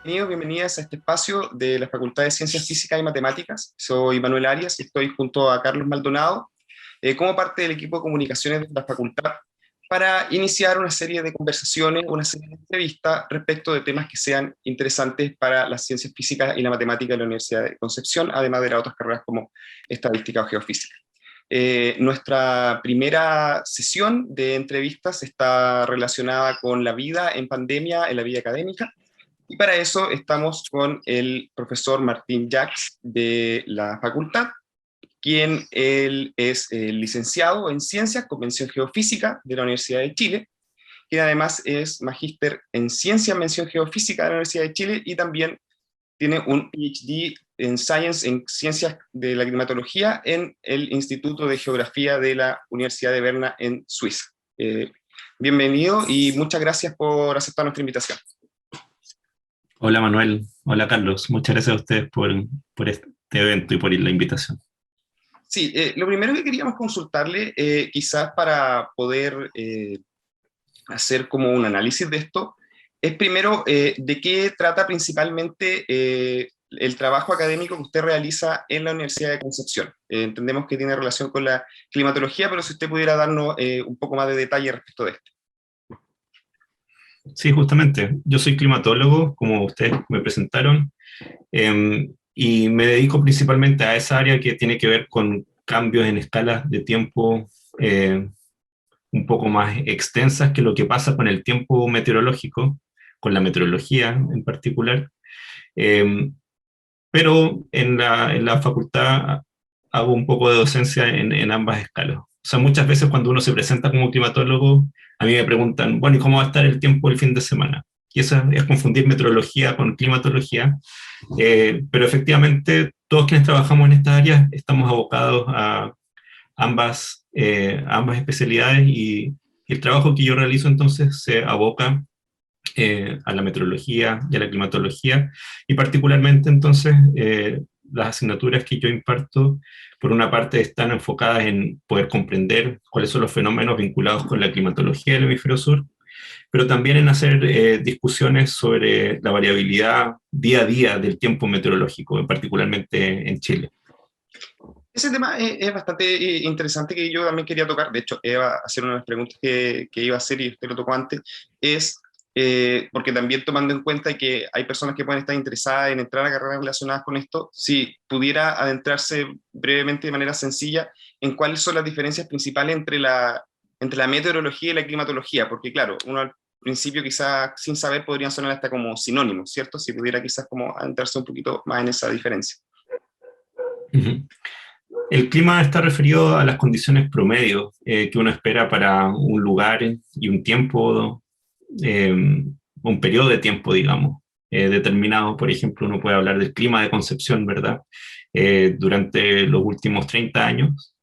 Bienvenidos, bienvenidas a este espacio de la Facultad de Ciencias Físicas y Matemáticas. Soy Manuel Arias y estoy junto a Carlos Maldonado como parte del equipo de comunicaciones de la facultad para iniciar una serie de conversaciones, una serie de entrevistas respecto de temas que sean interesantes para las ciencias físicas y la matemática de la Universidad de Concepción, además de las otras carreras como estadística o geofísica. Nuestra primera sesión de entrevistas está relacionada con la vida en pandemia, en la vida académica, y para eso estamos con el profesor Martín Jacks de la facultad, quien él es licenciado en Ciencias con mención Geofísica de la Universidad de Chile, quien además es magíster en Ciencias mención Geofísica de la Universidad de Chile y también tiene un PhD en Science, en Ciencias de la Climatología en el Instituto de Geografía de la Universidad de Berna en Suiza. Bienvenido y muchas gracias por aceptar nuestra invitación. Hola Manuel, hola Carlos, muchas gracias a ustedes por este evento y por la invitación. Sí, lo primero que queríamos consultarle, quizás para poder hacer como un análisis de esto, es primero de qué trata principalmente el trabajo académico que usted realiza en la Universidad de Concepción. Entendemos que tiene relación con la climatología, pero si usted pudiera darnos un poco más de detalle respecto de esto. Sí, justamente, yo soy climatólogo, como ustedes me presentaron, y me dedico principalmente a esa área que tiene que ver con cambios en escalas de tiempo un poco más extensas que lo que pasa con el tiempo meteorológico, con la meteorología en particular. Pero en la facultad hago un poco de docencia en ambas escalas. O sea, muchas veces cuando uno se presenta como climatólogo, a mí me preguntan, bueno, ¿y cómo va a estar el tiempo el fin de semana? Y eso es confundir meteorología con climatología, pero efectivamente todos quienes trabajamos en estas áreas estamos abocados a ambas especialidades y el trabajo que yo realizo entonces se aboca a la meteorología y a la climatología, y particularmente entonces las asignaturas que yo imparto, por una parte están enfocadas en poder comprender cuáles son los fenómenos vinculados con la climatología del hemisferio sur, pero también en hacer discusiones sobre la variabilidad día a día del tiempo meteorológico, particularmente en Chile. Ese tema es bastante interesante que yo también quería tocar. De hecho, iba a hacer una de las preguntas que iba a hacer y usted lo tocó antes, es porque también tomando en cuenta que hay personas que pueden estar interesadas en entrar a carreras relacionadas con esto, si pudiera adentrarse brevemente de manera sencilla en cuáles son las diferencias principales entre la meteorología y la climatología, porque claro, uno al principio quizás sin saber podrían sonar hasta como sinónimos, ¿cierto? Si pudiera quizás como adentrarse un poquito más en esa diferencia. Uh-huh. El clima está referido a las condiciones promedio que uno espera para un lugar y un tiempo, un periodo de tiempo, digamos, determinado. Por ejemplo, uno puede hablar del clima de Concepción, ¿verdad? Durante los últimos 30 años.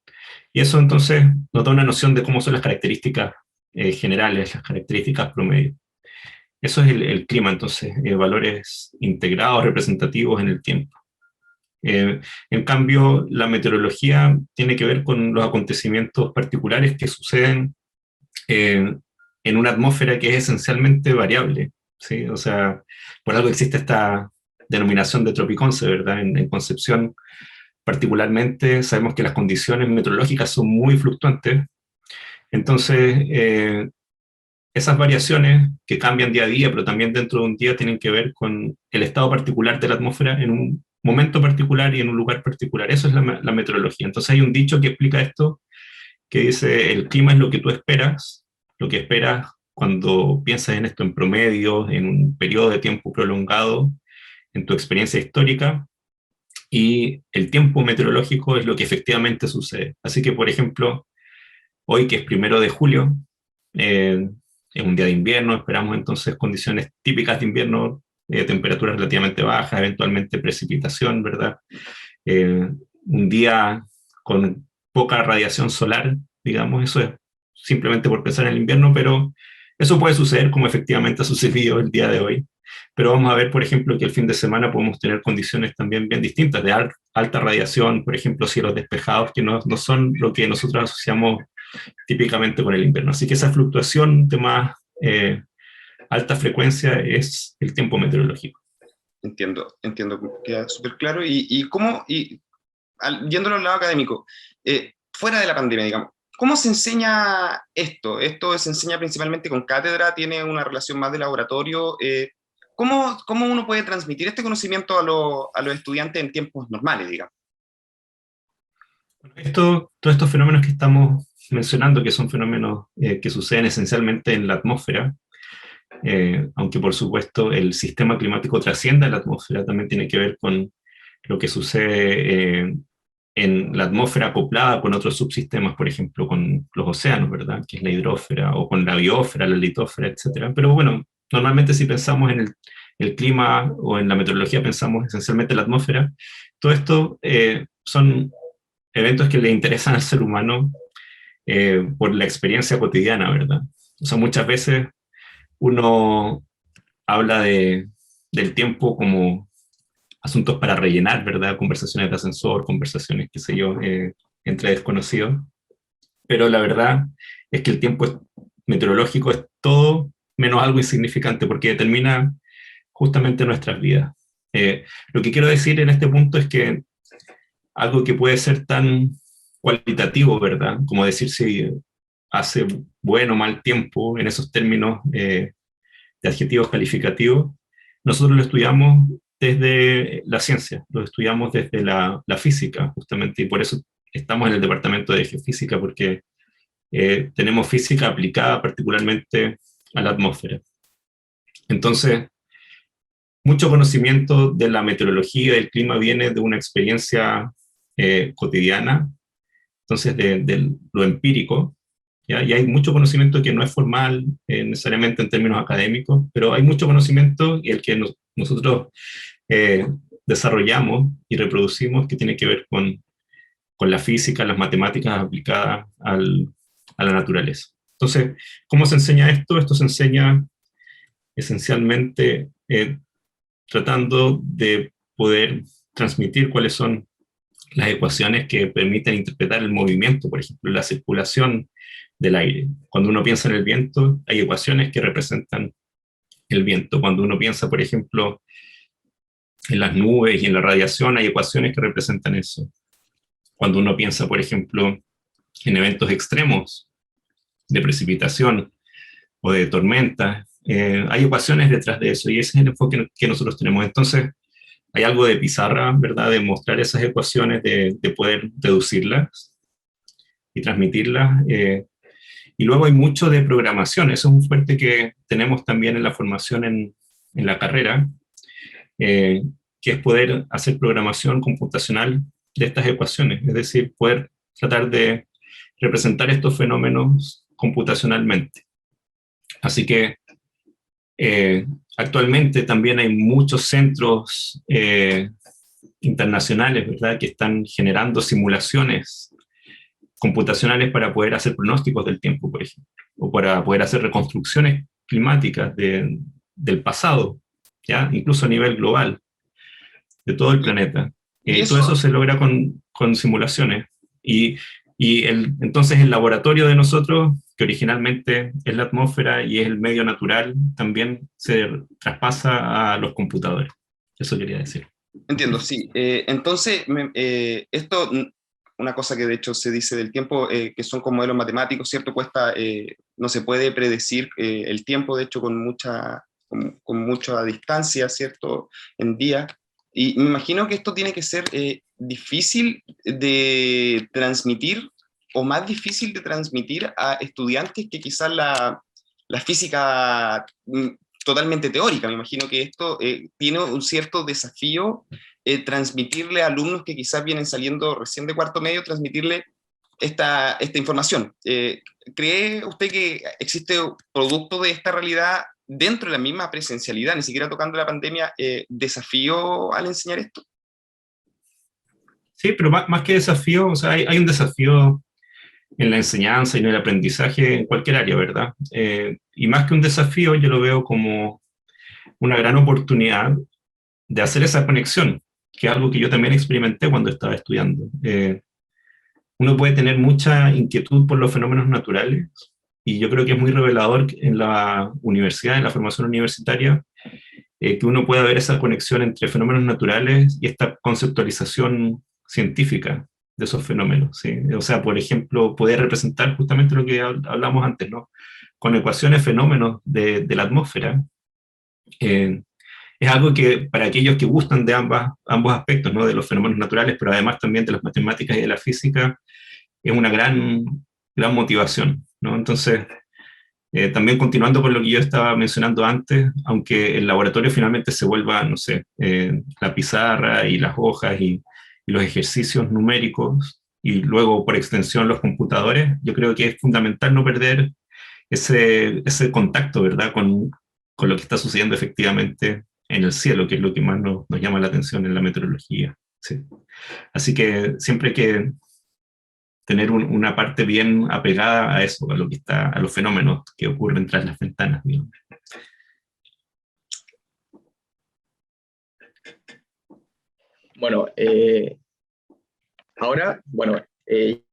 Y eso entonces nos da una noción de cómo son las características generales, las características promedio. Eso es el clima, entonces, valores integrados, representativos en el tiempo. En cambio, la meteorología tiene que ver con los acontecimientos particulares que suceden en una atmósfera que es esencialmente variable, ¿sí? O sea, por algo existe esta denominación de tropiconce, ¿verdad? En Concepción, particularmente, sabemos que las condiciones meteorológicas son muy fluctuantes, entonces esas variaciones que cambian día a día, pero también dentro de un día, tienen que ver con el estado particular de la atmósfera en un momento particular y en un lugar particular. Eso es la meteorología. Entonces hay un dicho que explica esto, que dice, el clima es lo que tú esperas, lo que esperas cuando piensas en esto en promedio, en un periodo de tiempo prolongado, en tu experiencia histórica, y el tiempo meteorológico es lo que efectivamente sucede. Así que, por ejemplo, hoy que es 1 de julio, es un día de invierno, esperamos entonces condiciones típicas de invierno, temperaturas relativamente bajas, eventualmente precipitación, ¿verdad? Un día con poca radiación solar, digamos, eso es simplemente por pensar en el invierno, pero eso puede suceder como efectivamente ha sucedido el día de hoy. Pero vamos a ver, por ejemplo, que el fin de semana podemos tener condiciones también bien distintas, de alta radiación, por ejemplo, cielos despejados, que no son lo que nosotros asociamos típicamente con el invierno. Así que esa fluctuación de más alta frecuencia es el tiempo meteorológico. entiendo, queda súper claro. Y cómo, yéndolo al lado académico, fuera de la pandemia, digamos, ¿cómo se enseña esto? ¿Esto se enseña principalmente con cátedra? ¿Tiene una relación más de laboratorio? ¿Cómo uno puede transmitir este conocimiento a los estudiantes en tiempos normales, digamos? Todos estos fenómenos que estamos mencionando, que son fenómenos que suceden esencialmente en la atmósfera, aunque por supuesto el sistema climático trasciende a la atmósfera, también tiene que ver con lo que sucede en la atmósfera acoplada con otros subsistemas, por ejemplo, con los océanos, ¿verdad? Que es la hidrósfera, o con la biosfera, la litósfera, etcétera. Pero bueno, normalmente si pensamos en el clima o en la meteorología, pensamos esencialmente en la atmósfera. Todo esto son eventos que le interesan al ser humano por la experiencia cotidiana, ¿verdad? O sea, muchas veces uno habla del tiempo como asuntos para rellenar, ¿verdad? Conversaciones de ascensor, conversaciones, qué sé yo, entre desconocidos. Pero la verdad es que el tiempo meteorológico es todo menos algo insignificante porque determina justamente nuestras vidas. Lo que quiero decir en este punto es que algo que puede ser tan cualitativo, ¿verdad? Como decir si hace buen o mal tiempo en esos términos de adjetivos calificativos, nosotros lo estudiamos desde la ciencia, lo estudiamos desde la física, justamente, y por eso estamos en el departamento de geofísica, porque tenemos física aplicada particularmente a la atmósfera. Entonces, mucho conocimiento de la meteorología y del clima viene de una experiencia cotidiana, entonces de lo empírico, ¿ya? Y hay mucho conocimiento que no es formal necesariamente en términos académicos, pero hay mucho conocimiento y el que nosotros desarrollamos y reproducimos que tiene que ver con la física, las matemáticas aplicadas a la naturaleza. Entonces, ¿cómo se enseña esto? Esto se enseña esencialmente tratando de poder transmitir cuáles son las ecuaciones que permiten interpretar el movimiento, por ejemplo, la circulación del aire. Cuando uno piensa en el viento, hay ecuaciones que representan el viento. Cuando uno piensa, por ejemplo, en las nubes y en la radiación, hay ecuaciones que representan eso. Cuando uno piensa, por ejemplo, en eventos extremos de precipitación o de tormenta, hay ecuaciones detrás de eso y ese es el enfoque que nosotros tenemos. Entonces, hay algo de pizarra, ¿verdad? De mostrar esas ecuaciones, de poder deducirlas y transmitirlas. Y luego hay mucho de programación. Eso es un fuerte que tenemos también en la formación en la carrera, que es poder hacer programación computacional de estas ecuaciones, es decir, poder tratar de representar estos fenómenos computacionalmente. Así que actualmente también hay muchos centros internacionales, ¿verdad?, que están generando simulaciones computacionales para poder hacer pronósticos del tiempo, por ejemplo, o para poder hacer reconstrucciones climáticas del pasado, ¿ya? Incluso a nivel global, de todo el planeta. ¿Y Todo eso se logra con simulaciones. Entonces el laboratorio de nosotros, que originalmente es la atmósfera y es el medio natural, también se traspasa a los computadores. Eso quería decir. Entiendo, sí. Entonces, esto, una cosa que de hecho se dice del tiempo, que son con modelos matemáticos, ¿cierto? No se puede predecir el tiempo, de hecho, con mucha distancia, ¿cierto? En días. Y me imagino que esto tiene que ser difícil de transmitir o más difícil de transmitir a estudiantes que quizás la física totalmente teórica. Me imagino que esto tiene un cierto desafío transmitirle a alumnos que quizás vienen saliendo recién de cuarto medio, transmitirle esta información. ¿Cree usted que existe producto de esta realidad dentro de la misma presencialidad, ni siquiera tocando la pandemia, desafío al enseñar esto? Sí, pero más que desafío, o sea, hay un desafío en la enseñanza y en el aprendizaje en cualquier área, ¿verdad? Y más que un desafío, yo lo veo como una gran oportunidad de hacer esa conexión, que es algo que yo también experimenté cuando estaba estudiando. Uno puede tener mucha inquietud por los fenómenos naturales, y yo creo que es muy revelador en la universidad, en la formación universitaria, que uno pueda ver esa conexión entre fenómenos naturales y esta conceptualización científica de esos fenómenos, ¿sí? O sea, por ejemplo, poder representar justamente lo que hablamos antes, ¿no? Con ecuaciones fenómenos de la atmósfera. Es algo que para aquellos que gustan de ambos aspectos, ¿no? De los fenómenos naturales, pero además también de las matemáticas y de la física, es una gran motivación, ¿no? Entonces, también continuando con lo que yo estaba mencionando antes, aunque el laboratorio finalmente se vuelva, no sé, la pizarra y las hojas y los ejercicios numéricos, y luego por extensión los computadores, yo creo que es fundamental no perder ese contacto, ¿verdad?, con lo que está sucediendo efectivamente en el cielo, que es lo que más nos llama la atención en la meteorología. ¿Sí? Así que siempre hay que tener una parte bien apegada a eso, a lo que está, a los fenómenos que ocurren tras las ventanas, digamos. Bueno, ahora, bueno,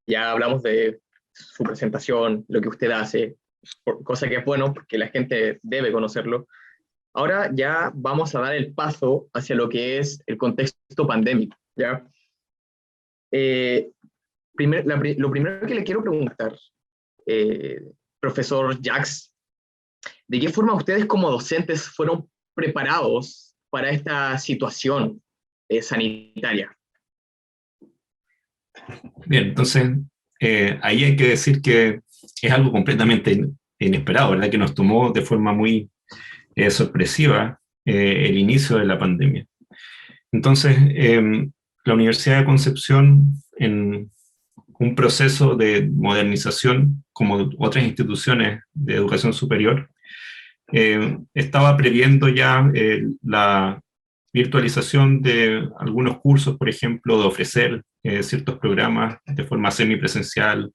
ya hablamos de su presentación, lo que usted hace, cosa que es bueno porque la gente debe conocerlo. Ahora ya vamos a dar el paso hacia lo que es el contexto pandémico, ¿ya? Lo primero que le quiero preguntar, profesor Jacques, ¿de qué forma ustedes como docentes fueron preparados para esta situación sanitaria? Bien, entonces ahí hay que decir que es algo completamente inesperado, ¿verdad? Que nos tomó de forma muy sorpresiva el inicio de la pandemia. Entonces, la Universidad de Concepción, en un proceso de modernización, como otras instituciones de educación superior, estaba previendo ya la virtualización de algunos cursos, por ejemplo, de ofrecer ciertos programas de forma semipresencial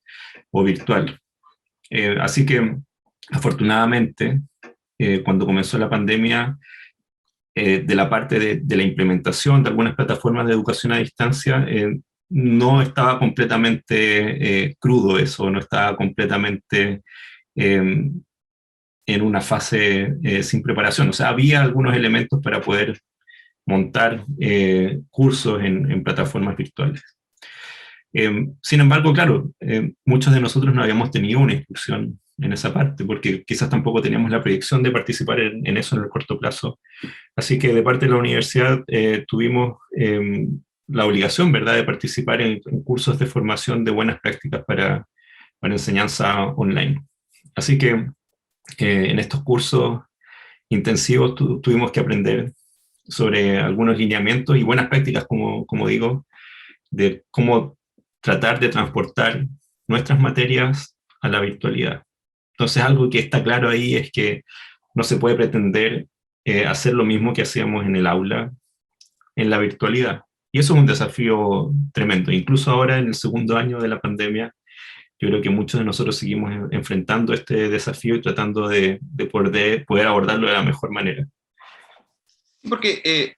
o virtual. Así que, afortunadamente, cuando comenzó la pandemia, de la parte de la implementación de algunas plataformas de educación a distancia, no estaba completamente crudo eso, no estaba completamente en una fase sin preparación. O sea, había algunos elementos para poder montar cursos en plataformas virtuales. Sin embargo, claro, muchos de nosotros no habíamos tenido una instrucción en esa parte, porque quizás tampoco teníamos la proyección de participar en eso en el corto plazo. Así que de parte de la universidad tuvimos la obligación, ¿verdad?, de participar en cursos de formación de buenas prácticas para enseñanza online. Así que en estos cursos intensivos tuvimos que aprender sobre algunos lineamientos y buenas prácticas, como digo, de cómo tratar de transportar nuestras materias a la virtualidad. Entonces, algo que está claro ahí es que no se puede pretender hacer lo mismo que hacíamos en el aula en la virtualidad. Y eso es un desafío tremendo. Incluso ahora, en el segundo año de la pandemia, yo creo que muchos de nosotros seguimos enfrentando este desafío y tratando de poder abordarlo de la mejor manera. Porque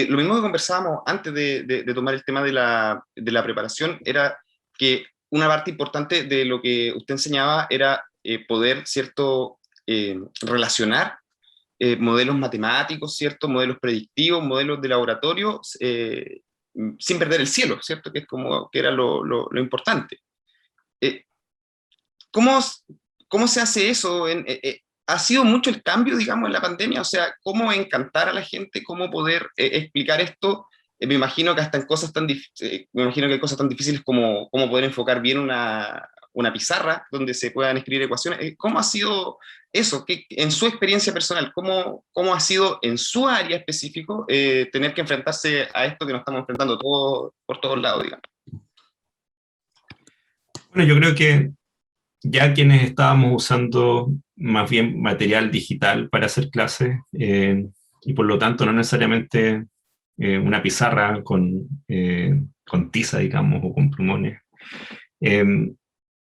lo mismo que conversábamos antes de tomar el tema de la preparación, era que una parte importante de lo que usted enseñaba era poder, ¿cierto?, relacionar modelos matemáticos, ¿cierto?, modelos predictivos, modelos de laboratorio, sin perder el cielo, ¿cierto?, que es como que era lo importante. ¿Cómo, ¿Cómo se hace eso? ¿Ha sido mucho el cambio, digamos, en la pandemia? O sea, ¿cómo encantar a la gente? ¿Cómo poder explicar esto? Me imagino que hasta en cosas me imagino que hay cosas tan difíciles como cómo poder enfocar bien una pizarra donde se puedan escribir ecuaciones. ¿Cómo ha sido eso? En su experiencia personal, ¿cómo ha sido en su área específico tener que enfrentarse a esto que nos estamos enfrentando todos, por todos lados, digamos? Bueno, yo creo que ya quienes estábamos usando más bien material digital para hacer clases, y por lo tanto no necesariamente una pizarra con tiza, digamos, o con plumones.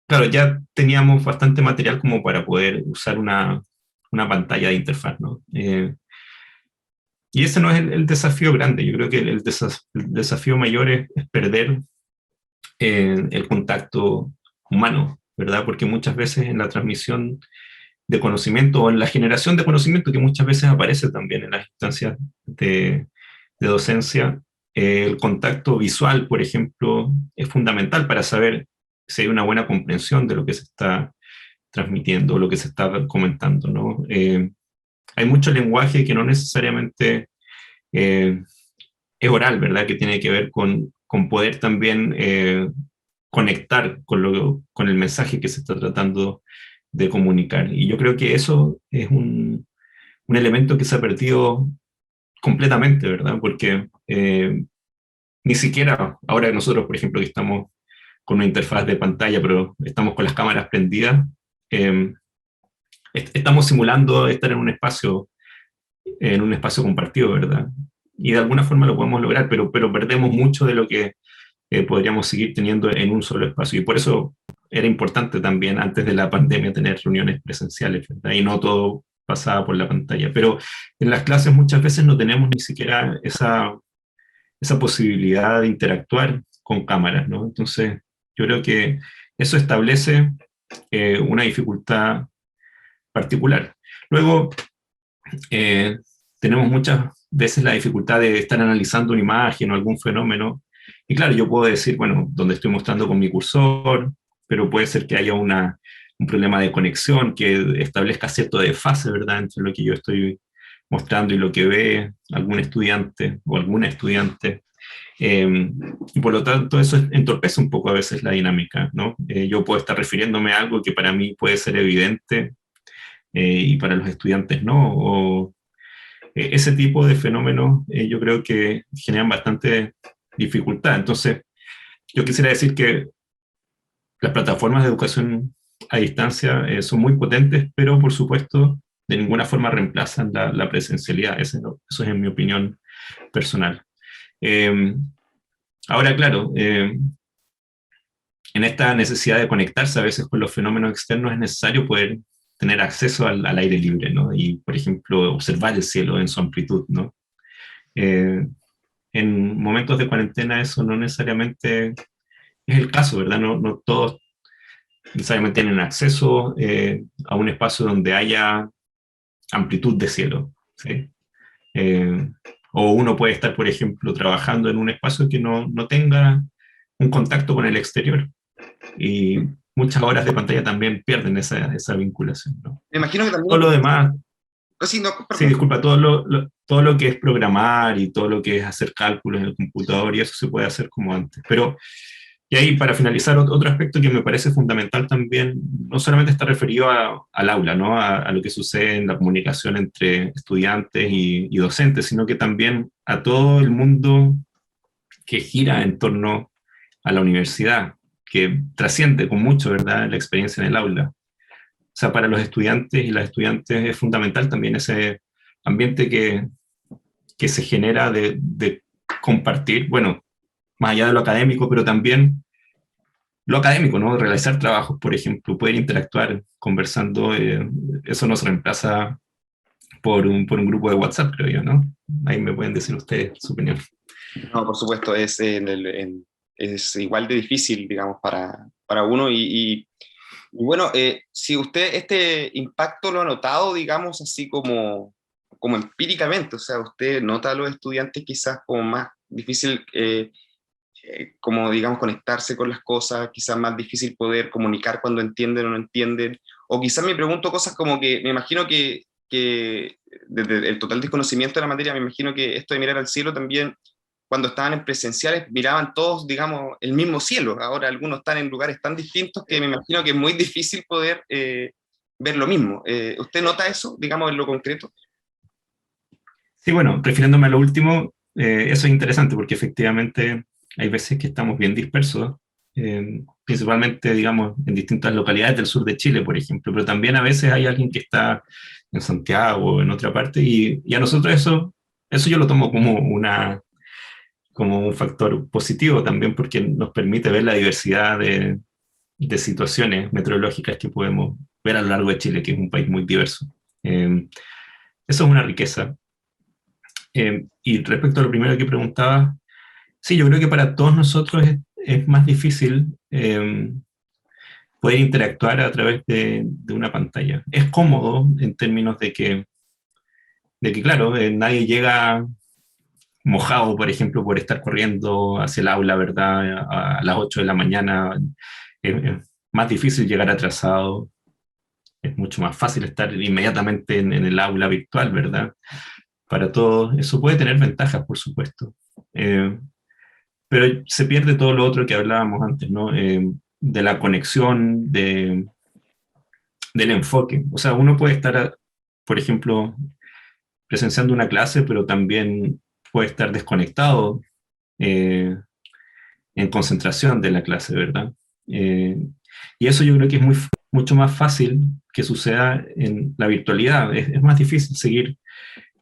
Claro, ya teníamos bastante material como para poder usar una pantalla de interfaz, ¿no? Y ese no es el desafío grande. Yo creo que el desafío mayor es perder el contacto humano, ¿verdad? Porque muchas veces en la transmisión de conocimiento o en la generación de conocimiento que muchas veces aparece también en las instancias de docencia. El contacto visual, por ejemplo, es fundamental para saber si hay una buena comprensión de lo que se está transmitiendo, lo que se está comentando, ¿no? Hay mucho lenguaje que no necesariamente es oral, ¿verdad? Que tiene que ver con poder también conectar con el mensaje que se está tratando de comunicar. Y yo creo que eso es un elemento que se ha perdido completamente, ¿verdad? Porque ni siquiera ahora nosotros, por ejemplo, que estamos con una interfaz de pantalla, pero estamos con las cámaras prendidas, eh, estamos simulando estar en un espacio compartido, ¿verdad? Y de alguna forma lo podemos lograr, pero perdemos mucho de lo que podríamos seguir teniendo en un solo espacio. Y por eso era importante también antes de la pandemia tener reuniones presenciales, ¿verdad? Y no todo pasaba por la pantalla. Pero en las clases muchas veces no tenemos ni siquiera esa posibilidad de interactuar con cámaras, ¿no? Entonces, yo creo que eso establece una dificultad particular. Luego, tenemos muchas veces la dificultad de estar analizando una imagen o algún fenómeno. Y claro, yo puedo decir, bueno, donde estoy mostrando con mi cursor, pero puede ser que haya un problema de conexión que establezca cierto desfase, ¿verdad?, entre lo que yo estoy mostrando y lo que ve algún estudiante o alguna estudiante. Y por lo tanto, eso entorpece un poco a veces la dinámica, ¿no? Yo puedo estar refiriéndome a algo que para mí puede ser evidente y para los estudiantes no, o ese tipo de fenómenos yo creo que generan bastante dificultad. Entonces, yo quisiera decir que las plataformas de educación a distancia son muy potentes, pero por supuesto de ninguna forma reemplazan la presencialidad. Eso es en mi opinión personal. Ahora, claro, en esta necesidad de conectarse a veces con los fenómenos externos es necesario poder tener acceso al aire libre, ¿no? Y, por ejemplo, observar el cielo en su amplitud, ¿no? En momentos de cuarentena eso no necesariamente es el caso, ¿verdad? No todos necesariamente tienen acceso a un espacio donde haya amplitud de cielo, ¿sí? O uno puede estar, por ejemplo, trabajando en un espacio que no tenga un contacto con el exterior. Y muchas horas de pantalla también pierden esa vinculación, ¿no? Me imagino que Todo también... lo demás, Sí, no, sí, perdón. disculpa, todo lo que es programar y todo lo que es hacer cálculos en el computador y eso se puede hacer como antes. Pero, y ahí para finalizar, otro aspecto que me parece fundamental también, no solamente está referido al aula, ¿no? A lo que sucede en la comunicación entre estudiantes y docentes, sino que también a todo el mundo que gira en torno a la universidad, que trasciende con mucho, ¿verdad?, la experiencia en el aula. O sea, para los estudiantes y las estudiantes es fundamental también ese ambiente que se genera de compartir, bueno, más allá de lo académico, pero también lo académico, ¿no? Realizar trabajos, por ejemplo, poder interactuar conversando, eso no se reemplaza por un grupo de WhatsApp, creo yo, ¿no? Ahí me pueden decir ustedes su opinión. No, por supuesto, es igual de difícil, digamos, para uno. Y bueno, si usted este impacto lo ha notado, digamos, así como empíricamente, o sea, usted nota a los estudiantes quizás como más difícil, como digamos, conectarse con las cosas, quizás más difícil poder comunicar cuando entienden o no entienden, o quizás me pregunto cosas como que me imagino que desde el total desconocimiento de la materia, me imagino que esto de mirar al cielo también, cuando estaban en presenciales, miraban todos, digamos, el mismo cielo. Ahora algunos están en lugares tan distintos que me imagino que es muy difícil poder ver lo mismo. ¿Usted nota eso, digamos, en lo concreto? Sí, bueno, refiriéndome a lo último, eso es interesante porque efectivamente hay veces que estamos bien dispersos, principalmente, digamos, en distintas localidades del sur de Chile, por ejemplo, pero también a veces hay alguien que está en Santiago o en otra parte y a nosotros eso yo lo tomo como un factor positivo también porque nos permite ver la diversidad de situaciones meteorológicas que podemos ver a lo largo de Chile, que es un país muy diverso. Eso es una riqueza. Y respecto a lo primero que preguntaba, sí, yo creo que para todos nosotros es más difícil poder interactuar a través de una pantalla. Es cómodo en términos de que claro, nadie llega mojado, por ejemplo, por estar corriendo hacia el aula, ¿verdad? A las 8 de la mañana. Es más difícil llegar atrasado. Es mucho más fácil estar inmediatamente en el aula virtual, ¿verdad? Para todos. Eso puede tener ventajas, por supuesto. Pero se pierde todo lo otro que hablábamos antes, ¿no? De la conexión, del enfoque. O sea, uno puede estar, por ejemplo, presenciando una clase, pero también puede estar desconectado en concentración de la clase, ¿verdad? Y eso yo creo que es mucho más fácil que suceda en la virtualidad. Es más difícil seguir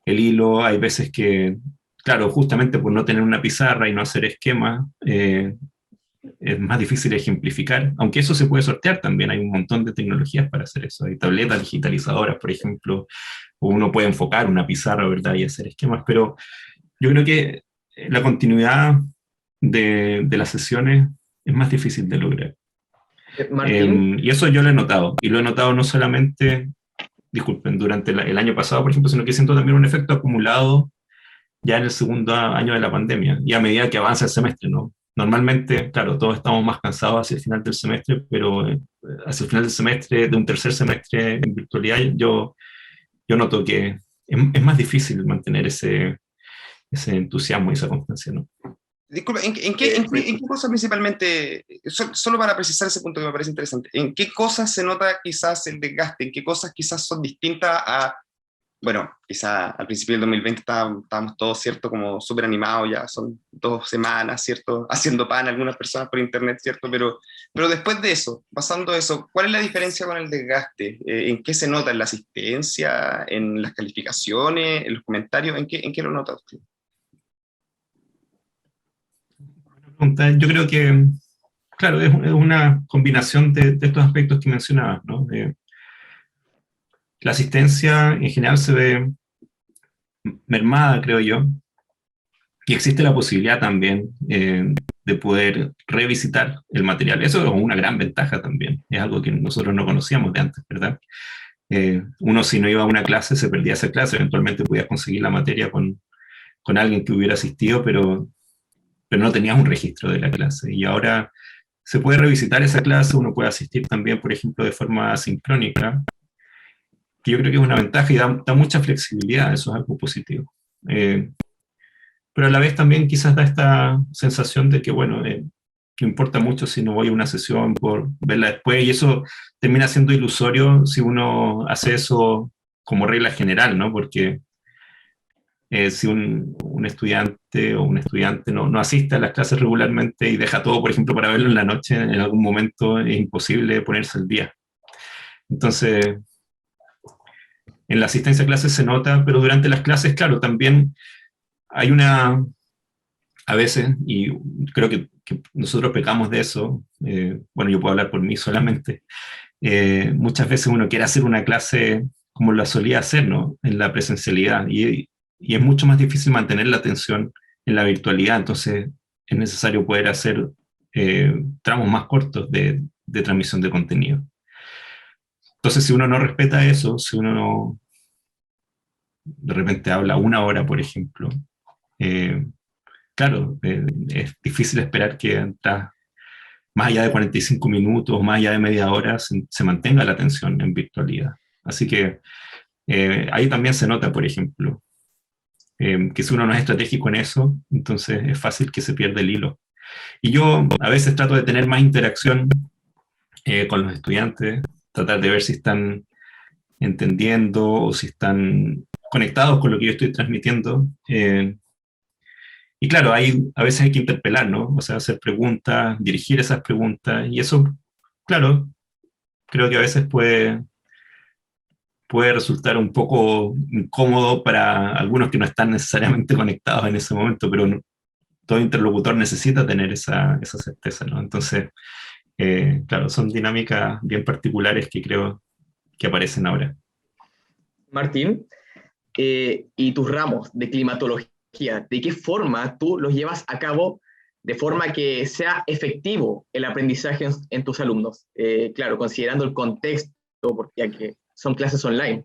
el hilo. Hay veces que, claro, justamente por no tener una pizarra y no hacer esquemas, es más difícil ejemplificar, aunque eso se puede sortear también. Hay un montón de tecnologías para hacer eso. Hay tabletas digitalizadoras, por ejemplo, o uno puede enfocar una pizarra, ¿verdad? Y hacer esquemas, pero yo creo que la continuidad de las sesiones es más difícil de lograr. Martín. Y eso yo lo he notado, y lo he notado no solamente, disculpen, durante el año pasado, por ejemplo, sino que siento también un efecto acumulado ya en el segundo año de la pandemia, y a medida que avanza el semestre, ¿no? Normalmente, claro, todos estamos más cansados hacia el final del semestre, pero hacia el final del semestre, de un tercer semestre en virtualidad, yo noto que es más difícil mantener ese entusiasmo y esa constancia, ¿no? Disculpa, ¿en qué cosas principalmente, solo para precisar ese punto que me parece interesante, en qué cosas se nota quizás el desgaste, en qué cosas quizás son distintas a, bueno, quizás al principio del 2020 estábamos todos, ¿cierto? Como súper animados, ya son 2 semanas, ¿cierto? Haciendo pan algunas personas por internet, ¿cierto? Pero después de eso, pasando eso, ¿cuál es la diferencia con el desgaste? ¿En qué se nota? ¿En la asistencia? ¿En las calificaciones? ¿En los comentarios? ¿En qué lo nota usted? Yo creo que, claro, es una combinación de estos aspectos que mencionabas, ¿no? La asistencia en general se ve mermada, creo yo, y existe la posibilidad también de poder revisitar el material. Eso es una gran ventaja también, es algo que nosotros no conocíamos de antes, ¿verdad? Uno si no iba a una clase se perdía esa clase, eventualmente podías conseguir la materia con alguien que hubiera asistido, pero no tenías un registro de la clase. Y ahora se puede revisitar esa clase, uno puede asistir también, por ejemplo, de forma asincrónica, que yo creo que es una ventaja y da mucha flexibilidad, eso es algo positivo. Pero a la vez también quizás da esta sensación de que, bueno, no importa mucho si no voy a una sesión por verla después, y eso termina siendo ilusorio si uno hace eso como regla general, ¿no? Porque si un estudiante o un estudiante no asiste a las clases regularmente y deja todo, por ejemplo, para verlo en la noche, en algún momento es imposible ponerse al día. Entonces, en la asistencia a clases se nota, pero durante las clases, claro, también hay a veces, y creo que nosotros pecamos de eso, bueno, yo puedo hablar por mí solamente, muchas veces uno quiere hacer una clase como la solía hacer, ¿no? En la presencialidad, y es mucho más difícil mantener la atención en la virtualidad, entonces es necesario poder hacer tramos más cortos de transmisión de contenido. Entonces, si uno no respeta eso, si uno no, de repente habla 1 hora, por ejemplo, claro, es difícil esperar que más allá de 45 minutos, más allá de media hora, se mantenga la atención en virtualidad. Así que ahí también se nota, por ejemplo, que si uno no es estratégico en eso, entonces es fácil que se pierda el hilo. Y yo a veces trato de tener más interacción con los estudiantes, tratar de ver si están entendiendo o si están conectados con lo que yo estoy transmitiendo. Y claro, a veces hay que interpelar, ¿no? O sea, hacer preguntas, dirigir esas preguntas, y eso, claro, creo que a veces puede resultar un poco incómodo para algunos que no están necesariamente conectados en ese momento, pero todo interlocutor necesita tener esa certeza, ¿no? Entonces, claro, son dinámicas bien particulares que creo que aparecen ahora. Martín, y tus ramos de climatología, ¿de qué forma tú los llevas a cabo de forma que sea efectivo el aprendizaje en tus alumnos. Claro, considerando el contexto, porque ya que son clases online.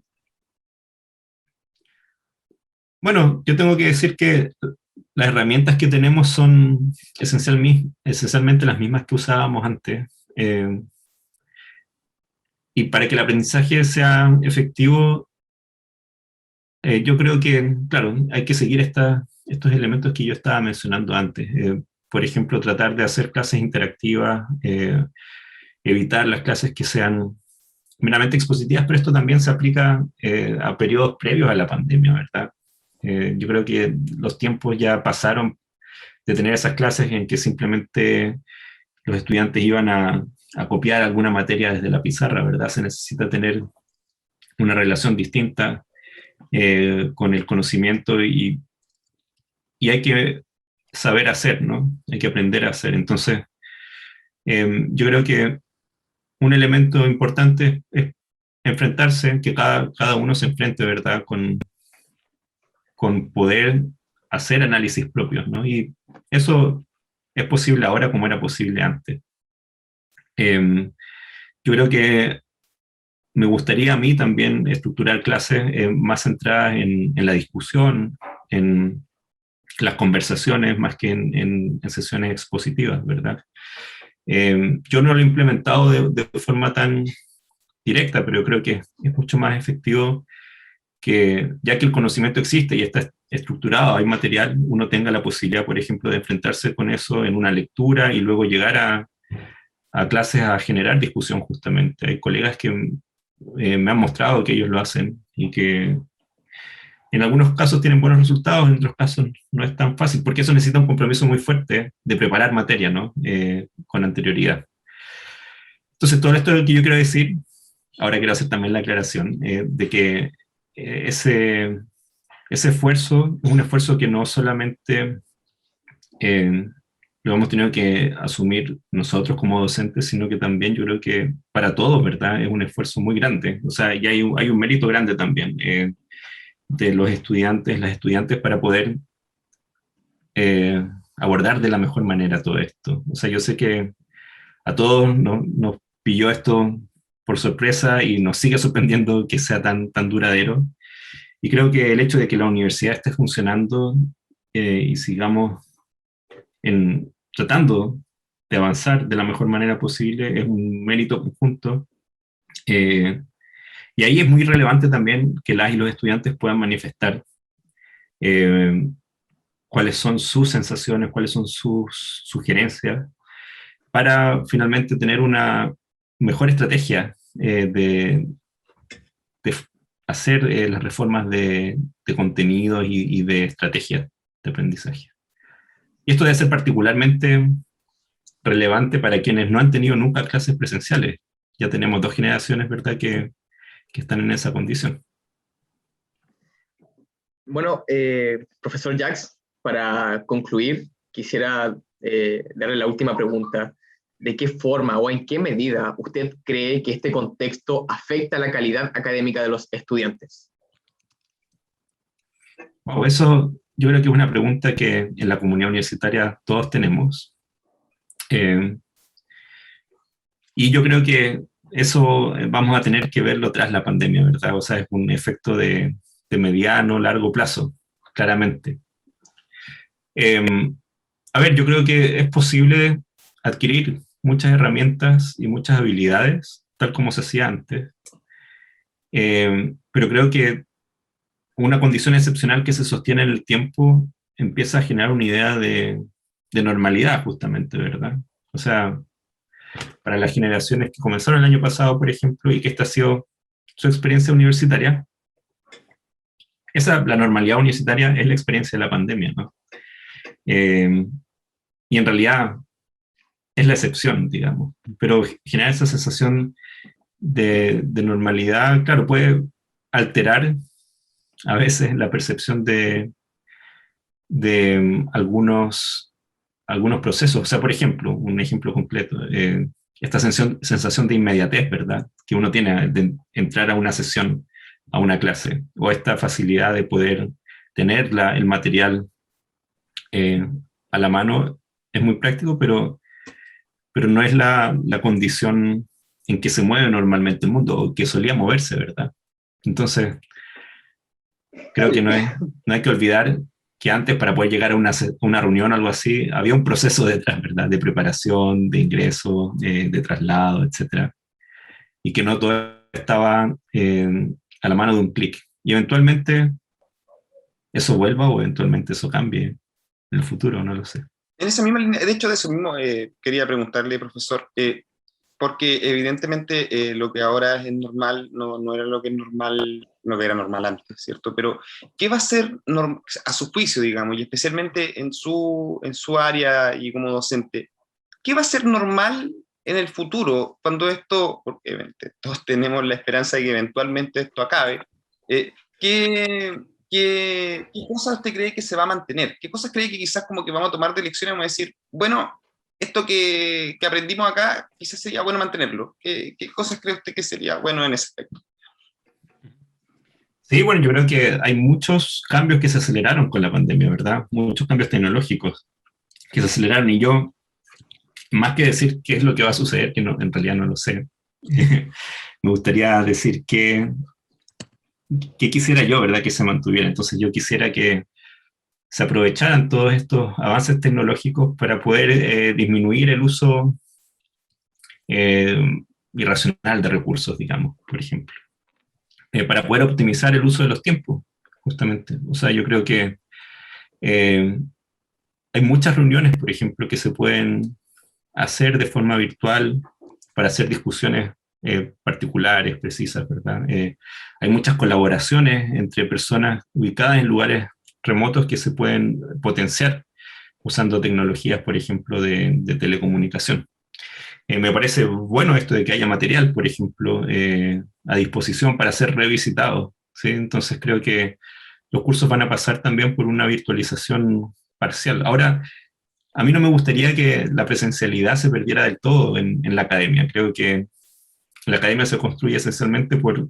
Bueno, yo tengo que decir que las herramientas que tenemos son esencialmente las mismas que usábamos antes. Y para que el aprendizaje sea efectivo, yo creo que, claro, hay que seguir estos elementos que yo estaba mencionando antes. Por ejemplo, tratar de hacer clases interactivas, evitar las clases que sean meramente expositivas, pero esto también se aplica a periodos previos a la pandemia, ¿verdad? Yo creo que los tiempos ya pasaron de tener esas clases en que simplemente los estudiantes iban a copiar alguna materia desde la pizarra, ¿verdad? Se necesita tener una relación distinta con el conocimiento y hay que saber hacer, ¿no? Hay que aprender a hacer. Entonces, yo creo que un elemento importante es enfrentarse, que cada uno se enfrente, ¿verdad? Con poder hacer análisis propios, ¿no? Y eso es posible ahora como era posible antes. Yo creo que me gustaría a mí también estructurar clases más centradas en la discusión, en las conversaciones, más que en sesiones expositivas, ¿verdad? Yo no lo he implementado de forma tan directa, pero yo creo que es mucho más efectivo que, ya que el conocimiento existe y está estructurado, hay material, uno tenga la posibilidad, por ejemplo, de enfrentarse con eso en una lectura y luego llegar a clases a generar discusión justamente. Hay colegas que me han mostrado que ellos lo hacen y que en algunos casos tienen buenos resultados, en otros casos no es tan fácil, porque eso necesita un compromiso muy fuerte de preparar materia, ¿no? Con anterioridad. Entonces, todo esto que yo quiero decir, ahora quiero hacer también la aclaración de que ese esfuerzo es un esfuerzo que no solamente lo hemos tenido que asumir nosotros como docentes, sino que también yo creo que para todos, ¿verdad? Es un esfuerzo muy grande. O sea, y hay un mérito grande también de los estudiantes, las estudiantes, para poder abordar de la mejor manera todo esto. O sea, yo sé que a todos nos pilló esto por sorpresa y nos sigue sorprendiendo que sea tan duradero. Y creo que el hecho de que la universidad esté funcionando y sigamos tratando de avanzar de la mejor manera posible es un mérito conjunto. Y ahí es muy relevante también que las y los estudiantes puedan manifestar cuáles son sus sensaciones, cuáles son sus sugerencias, para finalmente tener una mejor estrategia de hacer las reformas de contenido y de estrategia de aprendizaje. Y esto debe ser particularmente relevante para quienes no han tenido nunca clases presenciales. Ya tenemos 2 generaciones, ¿verdad?, que están en esa condición. Bueno, profesor Jax, para concluir, quisiera darle la última pregunta. ¿De qué forma o en qué medida usted cree que este contexto afecta la calidad académica de los estudiantes? Wow, eso yo creo que es una pregunta que en la comunidad universitaria todos tenemos. Y yo creo que eso vamos a tener que verlo tras la pandemia, ¿verdad? O sea, es un efecto de mediano, largo plazo, claramente. A ver, yo creo que es posible adquirir muchas herramientas y muchas habilidades, tal como se hacía antes. Pero creo que una condición excepcional que se sostiene en el tiempo empieza a generar una idea de normalidad, justamente, ¿verdad? O sea, para las generaciones que comenzaron el año pasado, por ejemplo, y que esta ha sido su experiencia universitaria, la normalidad universitaria es la experiencia de la pandemia, ¿no? Y en realidad es la excepción, digamos. Pero generar esa sensación de normalidad, claro, puede alterar a veces la percepción de algunos procesos. O sea, por ejemplo, un ejemplo completo, esta sensación de inmediatez, ¿verdad?, que uno tiene de entrar a una sesión, a una clase, o esta facilidad de poder tener el material a la mano, es muy práctico, pero no es la condición en que se mueve normalmente el mundo, o que solía moverse, ¿verdad? Entonces, creo que no hay que olvidar que antes, para poder llegar a una reunión o algo así, había un proceso detrás, ¿verdad? De preparación, de ingreso, de traslado, etcétera. Y que no todo estaba a la mano de un clic. Y eventualmente eso vuelva, o eventualmente eso cambie en el futuro, no lo sé. En esa misma línea, de hecho, de eso mismo quería preguntarle, profesor, porque evidentemente lo que ahora es normal no era lo que es normal, lo que era normal antes, ¿cierto? Pero, ¿qué va a ser a su juicio, digamos, y especialmente en su área y como docente, qué va a ser normal en el futuro cuando esto, porque todos tenemos la esperanza de que eventualmente esto acabe? ¿Qué, qué cosas usted cree que se va a mantener? ¿Qué cosas cree que quizás como que vamos a tomar de lección y vamos a decir, bueno, esto que aprendimos acá, quizás sería bueno mantenerlo? ¿Qué cosas cree usted que sería bueno en ese aspecto? Sí, bueno, yo creo que hay muchos cambios que se aceleraron con la pandemia, ¿verdad? Muchos cambios tecnológicos que se aceleraron, y yo, más que decir qué es lo que va a suceder, que no, en realidad no lo sé, me gustaría decir qué quisiera yo, ¿verdad?, que se mantuviera. Entonces yo quisiera que se aprovecharan todos estos avances tecnológicos para poder disminuir el uso eh, irracional de recursos, digamos, por ejemplo, para poder optimizar el uso de los tiempos, justamente. O sea, yo creo que eh, hay muchas reuniones, por ejemplo, que se pueden hacer de forma virtual para hacer discusiones particulares, precisas, ¿verdad? Hay muchas colaboraciones entre personas ubicadas en lugares remotos que se pueden potenciar usando tecnologías, por ejemplo, de telecomunicación. Me parece bueno esto de que haya material, por ejemplo, a disposición para ser revisitado, ¿sí? Entonces creo que los cursos van a pasar también por una virtualización parcial. Ahora, a mí no me gustaría que la presencialidad se perdiera del todo en la academia. Creo que la academia se construye esencialmente por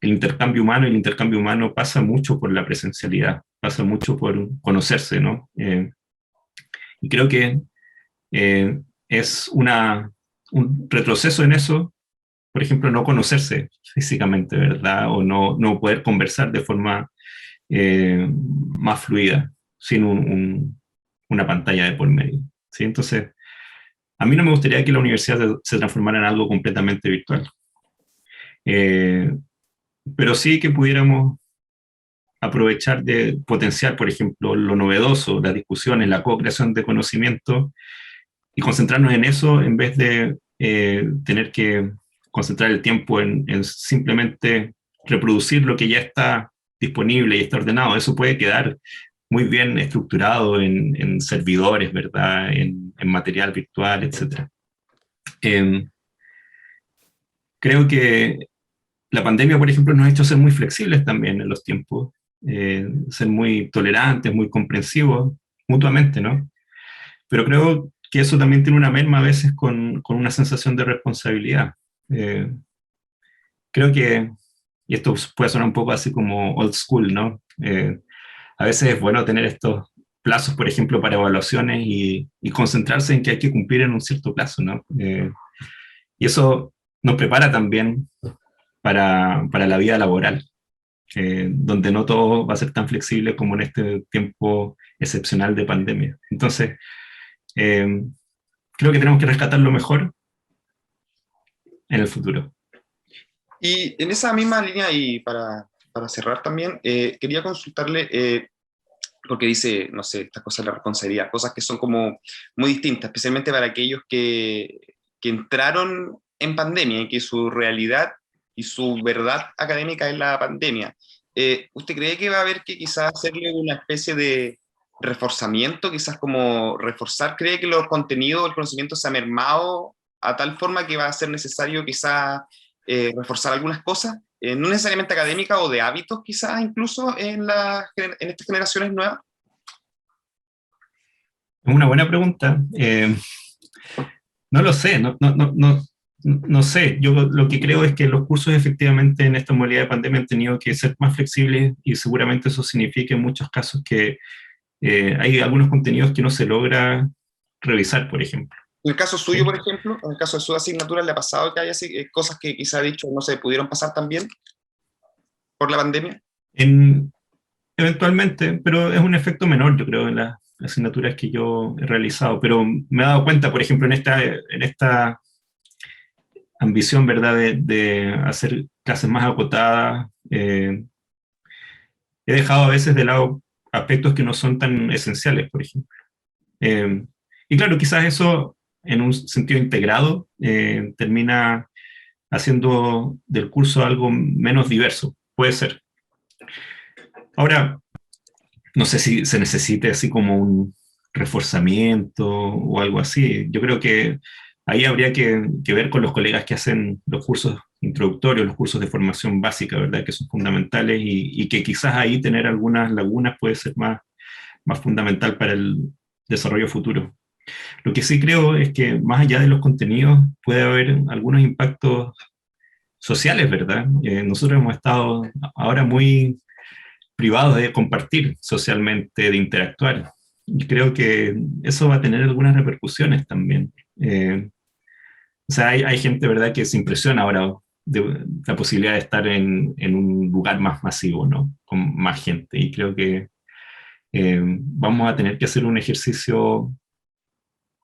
el intercambio humano, y el intercambio humano pasa mucho por la presencialidad, pasa mucho por conocerse, ¿no? Y creo que es un retroceso en eso, por ejemplo, no conocerse físicamente, ¿verdad? O no poder conversar de forma más fluida, sin una pantalla de por medio, ¿sí? Entonces, a mí no me gustaría que la universidad se transformara en algo completamente virtual. Eh, pero sí que pudiéramos aprovechar de potenciar, por ejemplo, lo novedoso, las discusiones, la co-creación de conocimiento, y concentrarnos en eso en vez de tener que concentrar el tiempo en simplemente reproducir lo que ya está disponible y está ordenado. Eso puede quedar muy bien estructurado en servidores, ¿verdad? En material virtual, etc. Creo que la pandemia, por ejemplo, nos ha hecho ser muy flexibles también en los tiempos, ser muy tolerantes, muy comprensivos mutuamente, ¿no? Pero creo que eso también tiene una merma a veces con una sensación de responsabilidad. Eh, Creo que, y esto puede sonar un poco así como old school, ¿no? A veces es bueno tener estos plazos, por ejemplo, para evaluaciones, y concentrarse en que hay que cumplir en un cierto plazo, ¿no? Y eso nos prepara también para la vida laboral, donde no todo va a ser tan flexible como en este tiempo excepcional de pandemia. Entonces, eh, creo que tenemos que rescatar lo mejor en el futuro. Y en esa misma línea, y para cerrar también, quería consultarle, porque dice, no sé, estas cosas de la responsabilidad, cosas que son como muy distintas, especialmente para aquellos que entraron en pandemia y que su realidad y su verdad académica es la pandemia. ¿Usted cree que va a haber que quizás hacerle una especie de reforzamiento, quizás como reforzar? ¿Cree que los contenidos, el conocimiento se ha mermado a tal forma que va a ser necesario quizás reforzar algunas cosas, no necesariamente académicas o de hábitos quizás incluso en estas generaciones nuevas? Es una buena pregunta. No lo sé, no sé. Yo lo que creo es que los cursos efectivamente en esta modalidad de pandemia han tenido que ser más flexibles, y seguramente eso significa en muchos casos que hay algunos contenidos que no se logra revisar, por ejemplo. En el caso suyo, por ejemplo, en el caso de su asignatura, ¿le ha pasado que haya cosas que quizá ha dicho, no sé, pudieron pasar también por la pandemia? Eventualmente, pero es un efecto menor, yo creo, en las asignaturas que yo he realizado. Pero me he dado cuenta, por ejemplo, en esta ambición, ¿verdad?, de hacer clases más acotadas, he dejado a veces de lado aspectos que no son tan esenciales, por ejemplo. Y claro, quizás eso, en un sentido integrado, termina haciendo del curso algo menos diverso. Puede ser. Ahora, no sé si se necesite así como un reforzamiento o algo así. Yo creo que ahí habría que ver con los colegas que hacen los cursos introductorios, los cursos de formación básica, ¿verdad? Que son fundamentales y que quizás ahí tener algunas lagunas puede ser más fundamental para el desarrollo futuro. Lo que sí creo es que más allá de los contenidos puede haber algunos impactos sociales, ¿verdad? Nosotros hemos estado ahora muy privados de compartir socialmente, de interactuar. Y creo que eso va a tener algunas repercusiones también. O sea, hay gente, ¿verdad?, que se impresiona ahora de la posibilidad de estar en un lugar más masivo, ¿no? Con más gente. Y creo que vamos a tener que hacer un ejercicio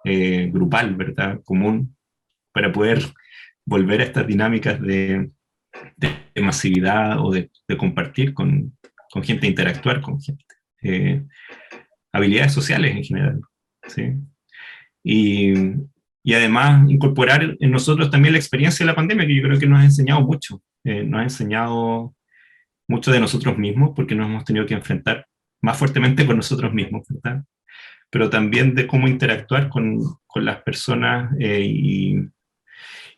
grupal, ¿verdad?, común, para poder volver a estas dinámicas de masividad o de compartir con gente, interactuar con gente. Habilidades sociales en general, ¿sí? Y, y además incorporar en nosotros también la experiencia de la pandemia, que yo creo que nos ha enseñado mucho. Nos ha enseñado mucho de nosotros mismos, porque nos hemos tenido que enfrentar más fuertemente con nosotros mismos, ¿verdad? Pero también de cómo interactuar con las personas y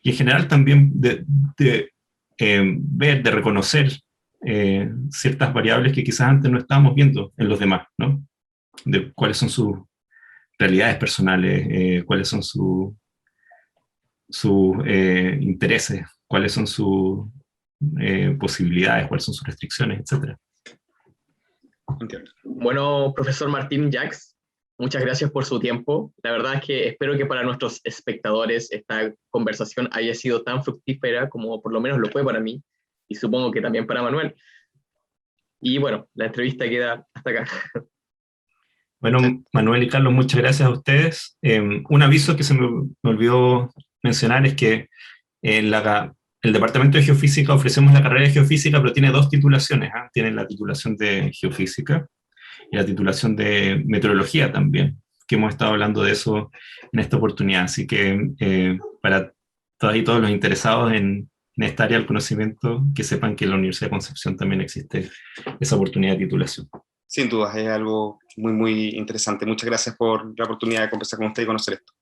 en general también de ver, de reconocer ciertas variables que quizás antes no estábamos viendo en los demás, ¿no? De cuáles son sus realidades personales, cuáles son sus intereses, cuáles son sus posibilidades, cuáles son sus restricciones, etc. Entiendo. Bueno, profesor Martín Jacks, muchas gracias por su tiempo. La verdad es que espero que para nuestros espectadores esta conversación haya sido tan fructífera como por lo menos lo fue para mí, y supongo que también para Manuel. Y bueno, la entrevista queda hasta acá. Bueno, Manuel y Carlos, muchas gracias a ustedes. Un aviso que se me olvidó mencionar es que en el Departamento de Geofísica ofrecemos la carrera de Geofísica, pero tiene dos titulaciones. Tiene la titulación de Geofísica y la titulación de Meteorología también, que hemos estado hablando de eso en esta oportunidad. Así que para todas y todos los interesados en esta área del conocimiento, que sepan que en la Universidad de Concepción también existe esa oportunidad de titulación. Sin duda, es algo muy, muy interesante. Muchas gracias por la oportunidad de conversar con usted y conocer esto.